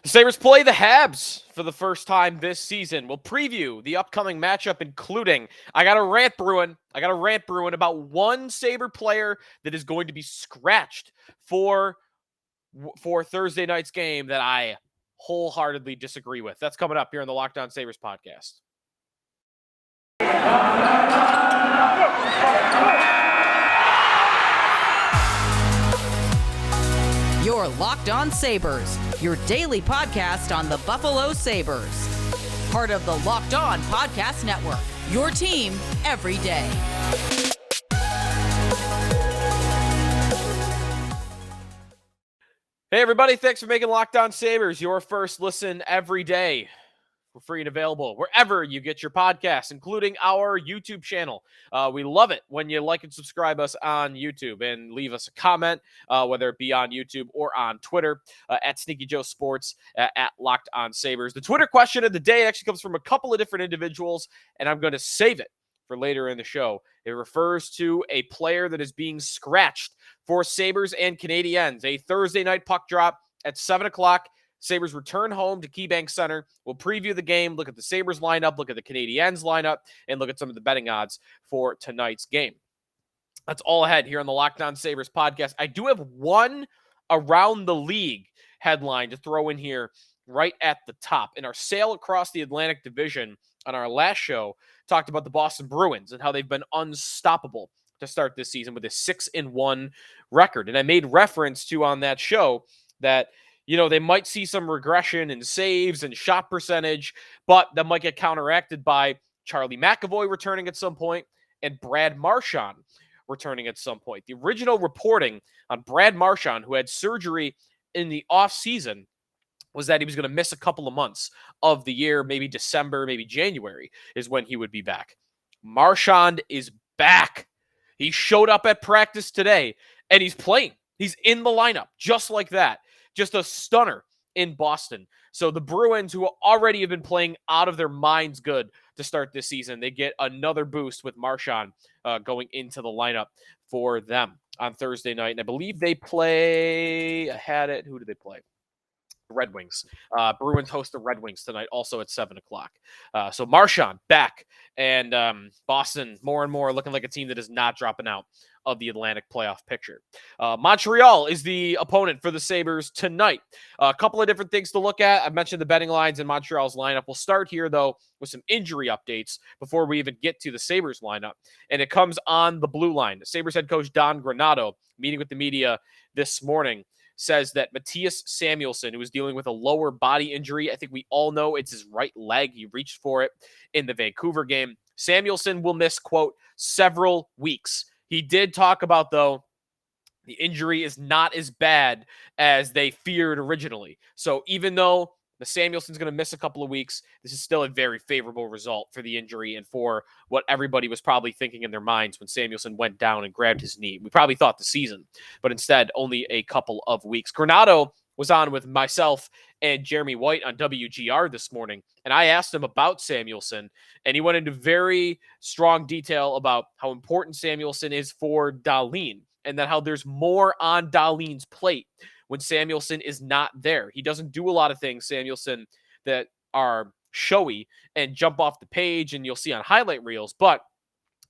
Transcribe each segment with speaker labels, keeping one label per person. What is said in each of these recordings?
Speaker 1: The Sabres play the Habs for the first time this season. We'll preview the upcoming matchup, including I got a rant brewing about one Sabre player that is going to be scratched for Thursday night's game that I wholeheartedly disagree with. That's coming up here on the Locked On Sabres podcast.
Speaker 2: Your Locked On Sabres, your daily podcast on the Buffalo Sabres. Part of the Locked On Podcast Network, your team every day.
Speaker 1: Hey, everybody. Thanks for making Locked On Sabres your first listen every day. We're free and available wherever you get your podcasts, including our YouTube channel. We love it when you like and subscribe us on YouTube and leave us a comment, whether it be on YouTube or on Twitter, at Sneaky Joe Sports, at Locked On Sabres. The Twitter question of the day actually comes from a couple of different individuals, and I'm going to save it for later in the show. It refers to a player that is being scratched for Sabres and Canadiens. A Thursday night puck drop at 7 o'clock. Sabres return home to KeyBank Center. We'll preview the game, look at the Sabres lineup, look at the Canadiens lineup, and look at some of the betting odds for tonight's game. That's all ahead here on the Locked On Sabres podcast. I do have one around the league headline to throw in here right at the top. In our sail across the Atlantic Division on our last show, talked about the Boston Bruins and how they've been unstoppable to start this season with a 6-1 record. And I made reference to on that show that they might see some regression in saves and shot percentage, but that might get counteracted by Charlie McAvoy returning at some point and Brad Marchand returning at some point. The original reporting on Brad Marchand, who had surgery in the offseason, was that he was going to miss a couple of months of the year, maybe December, maybe January is when he would be back. Marchand is back. He showed up at practice today, and he's playing. He's in the lineup, just like that. Just a stunner in Boston. So the Bruins, who already have been playing out of their minds good to start this season, they get another boost with Marchand going into the lineup for them on Thursday night. And I believe they play, who do they play? Red Wings. Bruins host the Red Wings tonight, also at 7 o'clock. So Marchand back, and Boston more and more looking like a team that is not dropping out of the Atlantic playoff picture. Montreal is the opponent for the Sabres tonight. A couple of different things to look at. I mentioned the betting lines in Montreal's lineup. We'll start here, though, with some injury updates before we even get to the Sabres lineup, and it comes on the blue line. The Sabres head coach Don Granato, meeting with the media this morning, says that Mattias Samuelsson, who is dealing with a lower body injury, I think we all know it's his right leg. He reached for it in the Vancouver game. Samuelsson will miss, quote, several weeks. He did talk about, though, the injury is not as bad as they feared originally. So even though the Samuelsson's going to miss a couple of weeks, this is still a very favorable result for the injury and for what everybody was probably thinking in their minds when Samuelsson went down and grabbed his knee. We probably thought the season, but instead only a couple of weeks. Granato was on with myself and Jeremy White on WGR this morning, and I asked him about Samuelsson, and he went into very strong detail about how important Samuelsson is for Dahlin, and that how there's more on Dahlin's plate when Samuelsson is not there. He doesn't do a lot of things, Samuelsson, that are showy and jump off the page and you'll see on highlight reels, but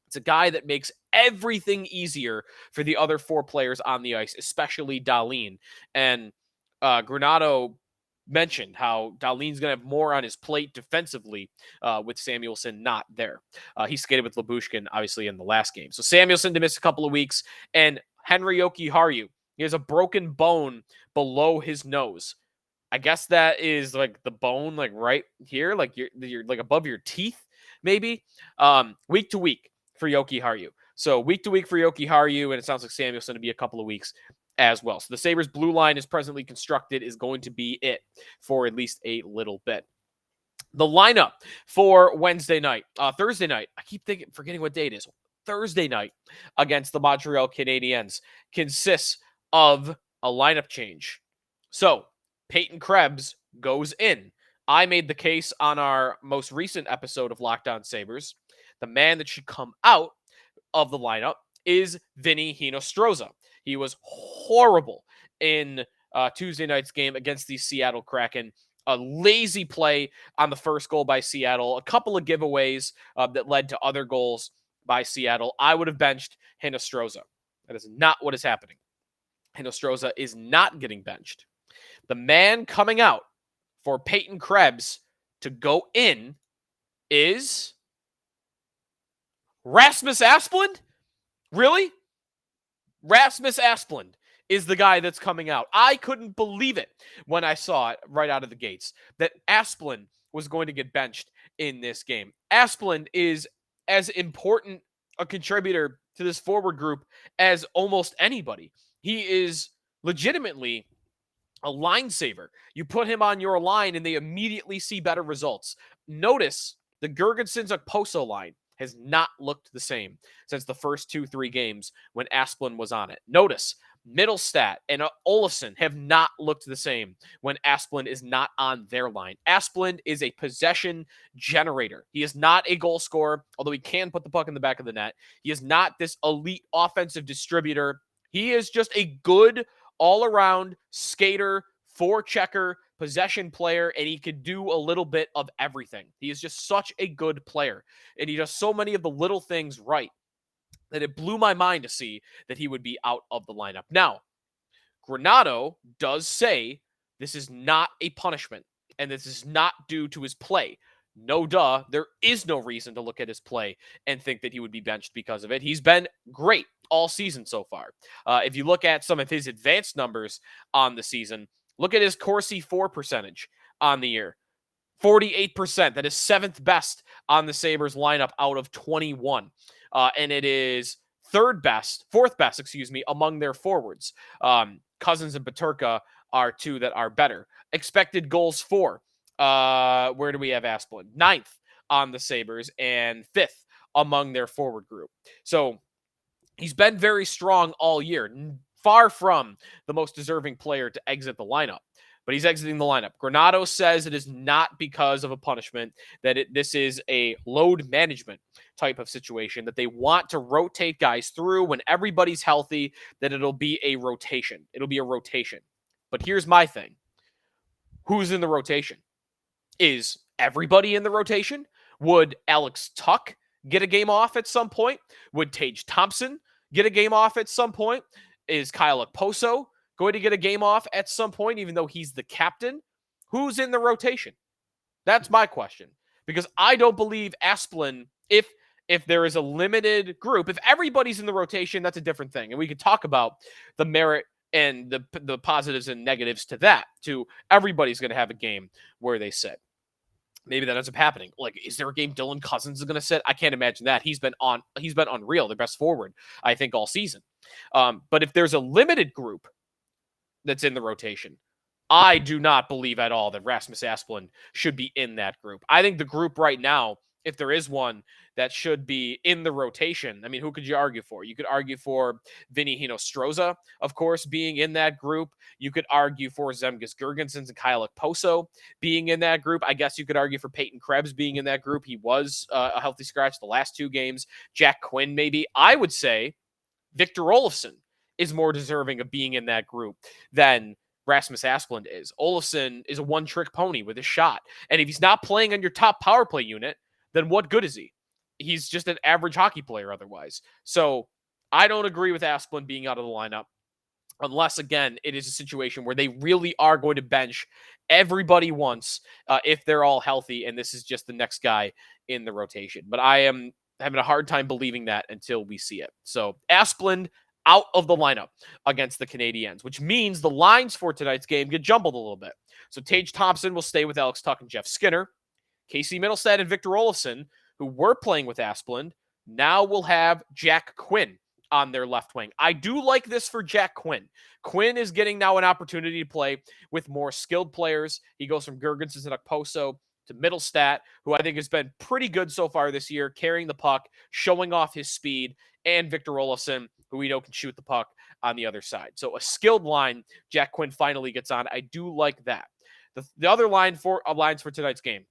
Speaker 1: it's a guy that makes everything easier for the other four players on the ice, especially Dahlin. And Granato mentioned how Dahlin's going to have more on his plate defensively with Samuelsson not there. He skated with Lyubushkin, obviously, in the last game. So Samuelsson to miss a couple of weeks, and Henri Jokiharju, he has a broken bone below his nose. I guess that is like the bone, like right here, like you're like above your teeth, maybe. Week to week for Jokiharju. So week to week for Jokiharju, and it sounds like Samuelsson to be a couple of weeks as well. So the Sabres blue line is presently constructed is going to be it for at least a little bit. The lineup for Thursday night. I keep forgetting what day it is. Thursday night against the Montreal Canadiens consists of a lineup change. So Peyton Krebs goes in. I made the case on our most recent episode of Locked On Sabres. The man that should come out of the lineup is Vinny Hinostroza. He was horrible in Tuesday night's game against the Seattle Kraken. A lazy play on the first goal by Seattle, a couple of giveaways that led to other goals by Seattle. I would have benched Hinostroza. That is not what is happening. Hinostroza is not getting benched. The man coming out for Peyton Krebs to go in is Rasmus Asplund? Really? Rasmus Asplund is the guy that's coming out. I couldn't believe it when I saw it right out of the gates that Asplund was going to get benched in this game. Asplund is as important a contributor to this forward group as almost anybody. He is legitimately a line saver. You put him on your line and they immediately see better results. Notice the Girgensons-Okposo line has not looked the same since the first 2-3 games when Asplund was on it. Notice Middlestat and Olofsson have not looked the same when Asplund is not on their line. Asplund is a possession generator. He is not a goal scorer, although he can put the puck in the back of the net. He is not this elite offensive distributor. He is just a good all-around skater, forechecker, possession player, and he could do a little bit of everything. He is just such a good player, and he does so many of the little things right that it blew my mind to see that he would be out of the lineup. Now, Granato does say this is not a punishment, and this is not due to his play. No duh, there is no reason to look at his play and think that he would be benched because of it. He's been great all season so far. If you look at some of his advanced numbers on the season, look at his Corsi for percentage on the year. 48%. That is 7th best on the Sabres lineup out of 21. And it is fourth best, among their forwards. Cousins and Peterka are two that are better. Expected goals for. Where do we have Asplund? 9th on the Sabres and 5th among their forward group. So he's been very strong all year. Far from the most deserving player to exit the lineup, but he's exiting the lineup. Granato says it is not because of a punishment, that this is a load management type of situation, that they want to rotate guys through when everybody's healthy, that it'll be a rotation. It'll be a rotation. But here's my thing. Who's in the rotation? Is everybody in the rotation? Would Alex Tuch get a game off at some point? Would Tage Thompson get a game off at some point? Is Kyle Okposo going to get a game off at some point, even though he's the captain? Who's in the rotation? That's my question. Because I don't believe Asplund, if there is a limited group, if everybody's in the rotation, that's a different thing. And we could talk about the merit and the positives and negatives to that, to everybody's going to have a game where they sit. Maybe that ends up happening. Like, is there a game Dylan Cousins is going to sit? I can't imagine that. He's been unreal, the best forward, I think, all season. But if there's a limited group that's in the rotation, I do not believe at all that Rasmus Asplund should be in that group. I think the group right now, if there is one that should be in the rotation, I mean, who could you argue for? You could argue for Vinny Hinostroza, of course, being in that group. You could argue for Zemgus Girgensons and Kyle Okposo being in that group. I guess you could argue for Peyton Krebs being in that group. He was a healthy scratch the last 2 games. Jack Quinn, maybe. I would say Victor Olofsson is more deserving of being in that group than Rasmus Asplund is. Olofsson is a one-trick pony with a shot. And if he's not playing on your top power play unit, then what good is he? He's just an average hockey player otherwise. So I don't agree with Asplund being out of the lineup unless, again, it is a situation where they really are going to bench everybody once if they're all healthy, and this is just the next guy in the rotation. But I am having a hard time believing that until we see it. So Asplund out of the lineup against the Canadiens, which means the lines for tonight's game get jumbled a little bit. So Tage Thompson will stay with Alex Tuch and Jeff Skinner. Casey Middlestat and Victor Olofsson, who were playing with Asplund, now will have Jack Quinn on their left wing. I do like this for Jack Quinn. Quinn is getting now an opportunity to play with more skilled players. He goes from Girgensons and Okposo to Middlestat, who I think has been pretty good so far this year, carrying the puck, showing off his speed, and Victor Olofsson, who we know can shoot the puck on the other side. So a skilled line, Jack Quinn finally gets on. I do like that. The other lines for tonight's game.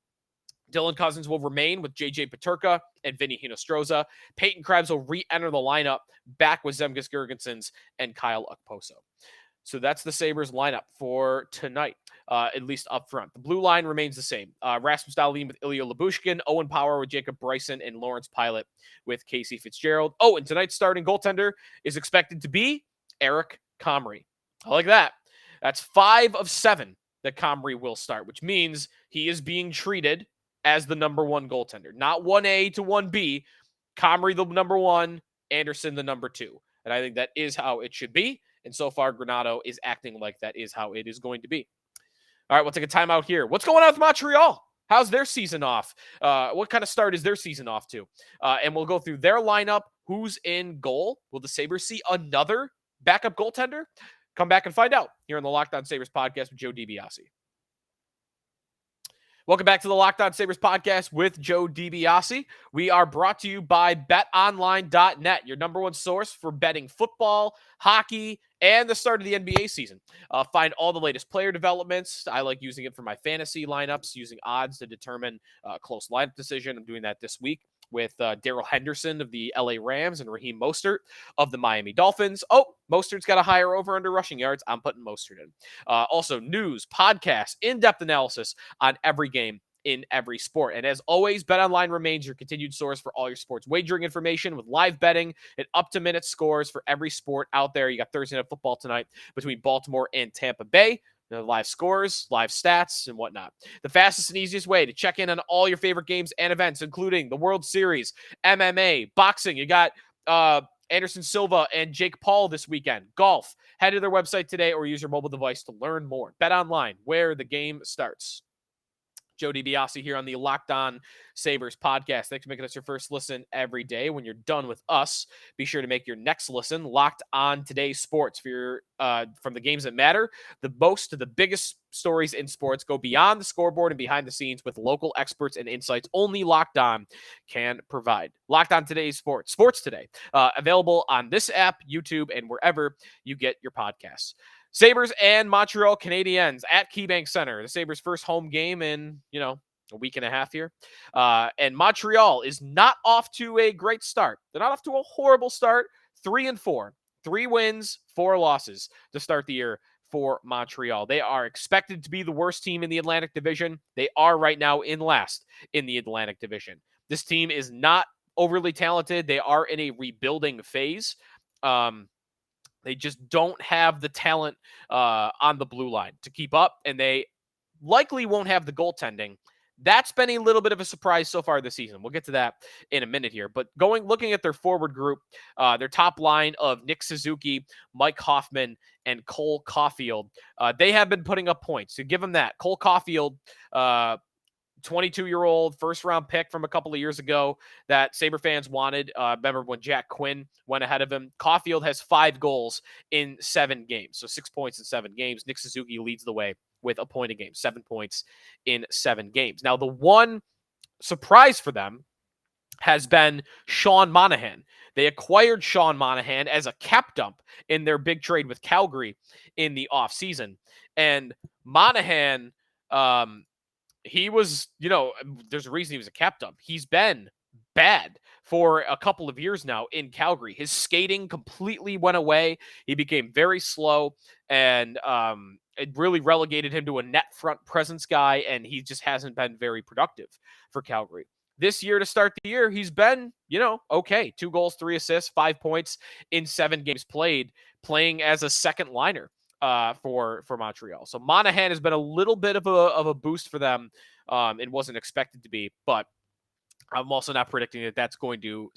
Speaker 1: Dylan Cousins will remain with J.J. Peterka and Vinny Hinostroza. Peyton Krebs will re-enter the lineup back with Zemgus Girgensons and Kyle Okposo. So that's the Sabres lineup for tonight, at least up front. The blue line remains the same. Rasmus Dahlin with Ilya Lyubushkin, Owen Power with Jacob Bryson, and Lawrence Pilot with Casey Fitzgerald. Oh, and tonight's starting goaltender is expected to be Eric Comrie. I like that. That's 5 of 7 that Comrie will start, which means he is being treated as the number 1 goaltender. Not 1A to 1B. Comrie the number 1, Anderson the number 2. And I think that is how it should be. And so far, Granato is acting like that is how it is going to be. All right, we'll take a timeout here. What's going on with Montreal? How's their season off? What kind of start is their season off to? And we'll go through their lineup. Who's in goal? Will the Sabres see another backup goaltender? Come back and find out here on the Locked On Sabres podcast with Joe DiBiase. Welcome back to the Locked On Sabres podcast with Joe DiBiase. We are brought to you by betonline.net, your number 1 source for betting football, hockey, and the start of the NBA season. Find all the latest player developments. I like using it for my fantasy lineups, using odds to determine a close lineup decision. I'm doing that this week with Darrell Henderson of the LA Rams and Raheem Mostert of the Miami Dolphins. Oh, Mostert's got a higher over-under rushing yards. I'm putting Mostert in. Also, news, podcasts, in-depth analysis on every game in every sport. And as always, BetOnline remains your continued source for all your sports wagering information with live betting and up-to-minute scores for every sport out there. You got Thursday Night Football tonight between Baltimore and Tampa Bay. Live scores, live stats, and whatnot. The fastest and easiest way to check in on all your favorite games and events, including the World Series, MMA, boxing. You got Anderson Silva and Jake Paul this weekend. Golf. Head to their website today or use your mobile device to learn more. Bet online, where the game starts. Joe DiBiase here on the Locked On Sabres podcast. Thanks for making us your first listen every day. When you're done with us, be sure to make your next listen Locked On Today's Sports for your from the games that matter. The most to the biggest stories in sports go beyond the scoreboard and behind the scenes with local experts and insights only Locked On can provide. Locked On Today's Sports Today, available on this app, YouTube, and wherever you get your podcasts. Sabres and Montreal Canadiens at KeyBank Center. The Sabres' first home game in, a week and a half here. And Montreal is not off to a great start. They're not off to a horrible start. 3-4. 3 wins, 4 losses to start the year for Montreal. They are expected to be the worst team in the Atlantic Division. They are right now in last in the Atlantic Division. This team is not overly talented. They are in a rebuilding phase. They just don't have the talent on the blue line to keep up, and they likely won't have the goaltending. That's been a little bit of a surprise so far this season. We'll get to that in a minute here. But looking at their forward group, their top line of Nick Suzuki, Mike Hoffman, and Cole Caulfield, they have been putting up points. So give them that. Cole Caulfield, 22-year-old first-round pick from a couple of years ago that Sabre fans wanted. Remember when Jack Quinn went ahead of him? Caulfield has 5 goals in 7 games, so 6 points in 7 games. Nick Suzuki leads the way with a point a game, 7 points in 7 games. Now, the one surprise for them has been Sean Monahan. They acquired Sean Monahan as a cap dump in their big trade with Calgary in the offseason. And Monahan, he was, there's a reason he was a cap dump. He's been bad for a couple of years now in Calgary. His skating completely went away. He became very slow, and it really relegated him to a net front presence guy, and he just hasn't been very productive for Calgary. This year, to start the year, he's been, okay. 2 goals, 3 assists, 5 points in 7 games played, playing as a second liner for Montreal. So Monahan has been a little bit of a boost for them. It wasn't expected to be, but I'm also not predicting that that's going to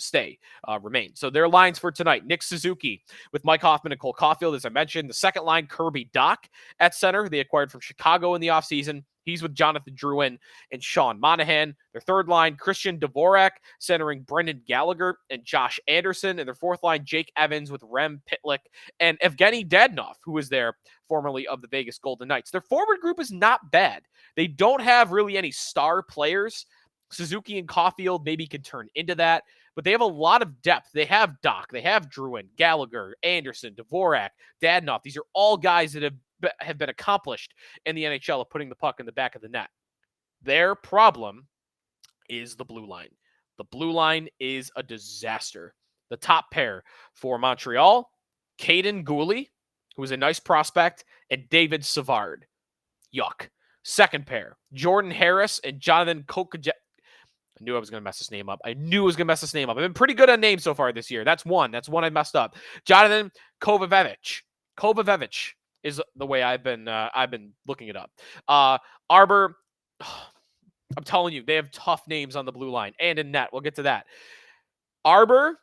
Speaker 1: remain. So their lines for tonight: Nick Suzuki with Mike Hoffman and Cole Caulfield, as I mentioned. The second line, Kirby Dach at center. They acquired from Chicago in the offseason. He's with Jonathan Drouin and Sean Monahan. Their third line, Christian Dvorak, centering Brendan Gallagher and Josh Anderson. And their fourth line, Jake Evans with Rem Pitlick and Evgeny Dadonov, who was there formerly of the Vegas Golden Knights. Their forward group is not bad. They don't have really any star players. Suzuki and Caulfield maybe can turn into that, but they have a lot of depth. They have Dach, they have Drouin, Gallagher, Anderson, Dvorak, Dadonov. These are all guys that have been accomplished in the NHL of putting the puck in the back of the net. Their problem is the blue line. The blue line is a disaster. The top pair for Montreal, Caden Gooley who is a nice prospect, and David Savard. Yuck. Second pair, Jordan Harris and Jonathan Kokajet. I knew I was going to mess this name up. I've been pretty good on names so far this year. That's one I messed up. Jonathan Kovacevic. Kovacevic is the way I've been looking it up. Arbor. I'm telling you, they have tough names on the blue line and in net. We'll get to that. Arbor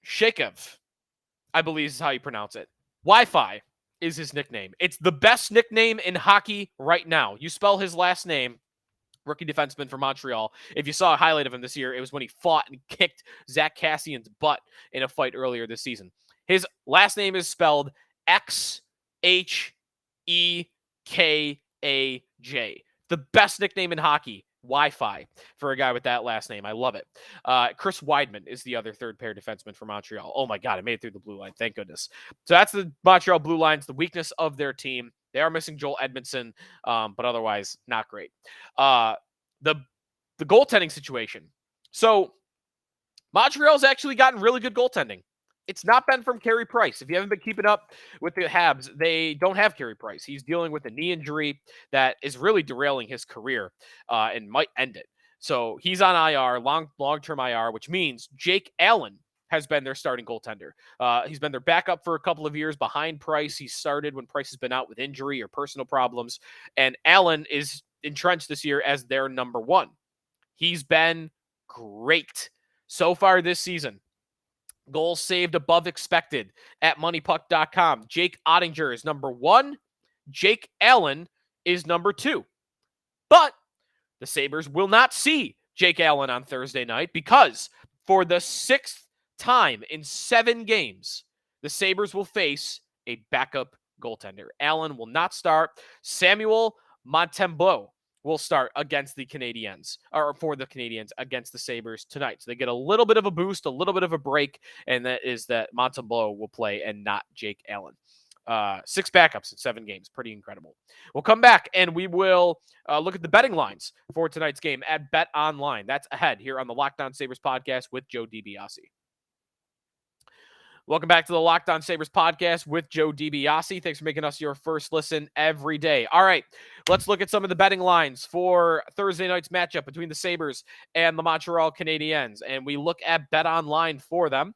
Speaker 1: Shakov, I believe is how you pronounce it. Wi-Fi is his nickname. It's the best nickname in hockey right now. You spell his last name, rookie defenseman for Montreal. If you saw a highlight of him this year, it was when he fought and kicked Zach Cassian's butt in a fight earlier this season. His last name is spelled Xhekaj. The best nickname in hockey, Wi-Fi, for a guy with that last name. I love it. Chris Weidman is the other third pair defenseman for Montreal. Oh my God, I made it through the blue line. Thank goodness. So that's the Montreal blue lines, the weakness of their team. They are missing Joel Edmondson, but otherwise not great. The goaltending situation. So Montreal's actually gotten really good goaltending. It's not been from Carey Price. If you haven't been keeping up with the Habs, they don't have Carey Price. He's dealing with a knee injury that is really derailing his career and might end it. So he's on IR, long-term IR, which means Jake Allen has been their starting goaltender. He's been their backup for a couple of years behind Price. He started when Price has been out with injury or personal problems. And Allen is entrenched this year as their number one. He's been great so far this season. Goals saved above expected at moneypuck.com. Jake Ottinger is number one. Jake Allen is number two. But the Sabres will not see Jake Allen on Thursday night because for the sixth time in 7 games, the Sabres will face a backup goaltender. Allen will not start. Samuel Montembeault will start against the Canadiens, or for the Canadiens against the Sabres tonight. So they get a little bit of a boost, a little bit of a break, and that is that Montembeault will play and not Jake Allen. 6 backups in 7 games. Pretty incredible. We'll come back and we will look at the betting lines for tonight's game at Bet Online. That's ahead here on the Locked On Sabres podcast with Joe DiBiase. Welcome back to the Locked On Sabres podcast with Joe DiBiase. Thanks for making us your first listen every day. All right, let's look at some of the betting lines for Thursday night's matchup between the Sabres and the Montreal Canadiens, and we look at Bet Online for them.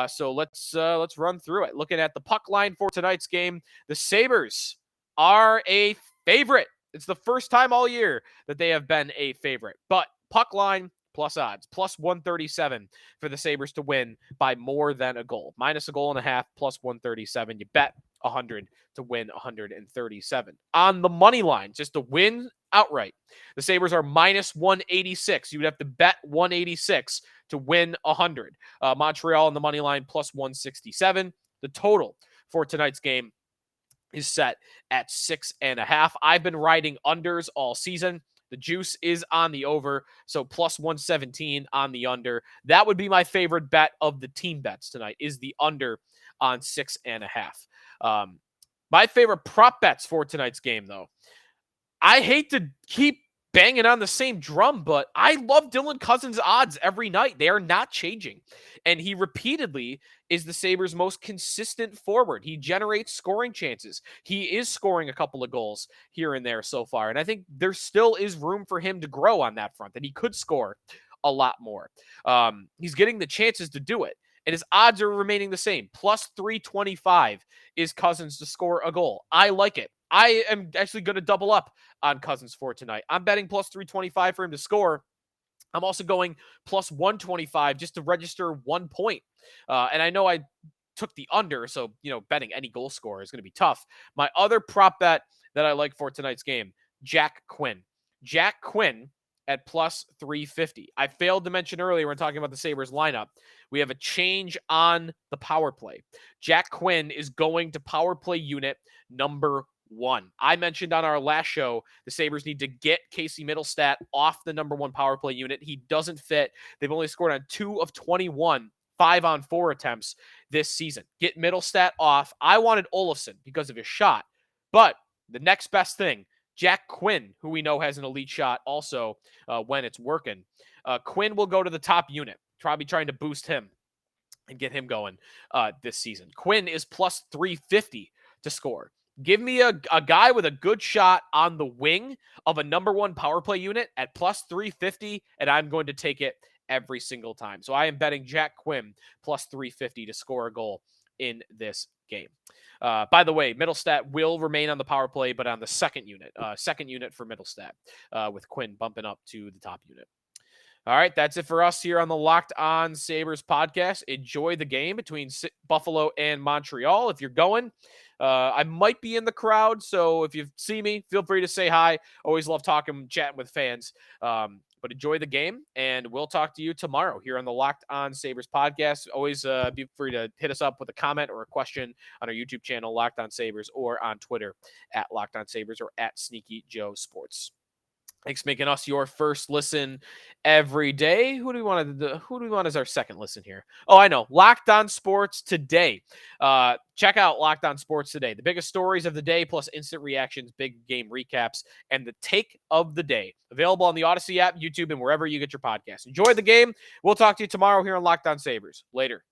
Speaker 1: So let's run through it. Looking at the puck line for tonight's game, the Sabres are a favorite. It's the first time all year that they have been a favorite, but puck line plus odds, plus 137 for the Sabres to win by more than a goal. Minus a goal and a half, plus 137. You bet 100 to win 137. On the money line, just to win outright, the Sabres are minus 186. You would have to bet 186 to win 100. Montreal on the money line, plus 167. The total for tonight's game is set at 6.5. I've been riding unders all season. The juice is on the over, so plus 117 on the under. That would be my favorite bet of the team bets tonight, is the under on 6.5. My favorite prop bets for tonight's game, though. I hate to keep banging on the same drum, but I love Dylan Cousins' odds every night. They are not changing. And he repeatedly is the Sabres' most consistent forward. He generates scoring chances. He is scoring a couple of goals here and there so far. And I think there still is room for him to grow on that front, that he could score a lot more. He's getting the chances to do it. And his odds are remaining the same. Plus 325 is Cousins to score a goal. I like it. I am actually going to double up on Cousins for tonight. I'm betting plus 325 for him to score. I'm also going plus 125 just to register 1 point. And I know I took the under, so, betting any goal scorer is going to be tough. My other prop bet that I like for tonight's game, Jack Quinn. Jack Quinn at plus 350. I failed to mention earlier when talking about the Sabres lineup, we have a change on the power play. Jack Quinn is going to power play unit number 1. I mentioned on our last show, the Sabres need to get Casey Middlestat off the number 1 power play unit. He doesn't fit. They've only scored on 2 of 21 5-on-4 attempts this season. Get Middlestat off. I wanted Olofsson because of his shot, but the next best thing, Jack Quinn, who we know has an elite shot also when it's working. Quinn will go to the top unit, probably trying to boost him. and get him going this season. Quinn is plus 350 to score. Give me a guy with a good shot on the wing of a number one power play unit at plus 350, and I'm going to take it every single time. So I am betting Jack Quinn plus 350 to score a goal in this game. By the way, Middlestat will remain on the power play, but on the second unit for Middlestat, with Quinn bumping up to the top unit. All right, that's it for us here on the Locked On Sabres podcast. Enjoy the game between Buffalo and Montreal. If you're going, I might be in the crowd, so if you see me, feel free to say hi. Always love chatting with fans. But enjoy the game, and we'll talk to you tomorrow here on the Locked On Sabres podcast. Always be free to hit us up with a comment or a question on our YouTube channel, Locked On Sabres, or on Twitter at Locked On Sabres or at Sneaky Joe Sports. Thanks for making us your first listen every day. Who do we want as our second listen here? Oh, I know. Locked On Sports Today. Check out Locked On Sports Today. The biggest stories of the day, plus instant reactions, big game recaps, and the take of the day. Available on the Odyssey app, YouTube, and wherever you get your podcasts. Enjoy the game. We'll talk to you tomorrow here on Locked On Sabres. Later.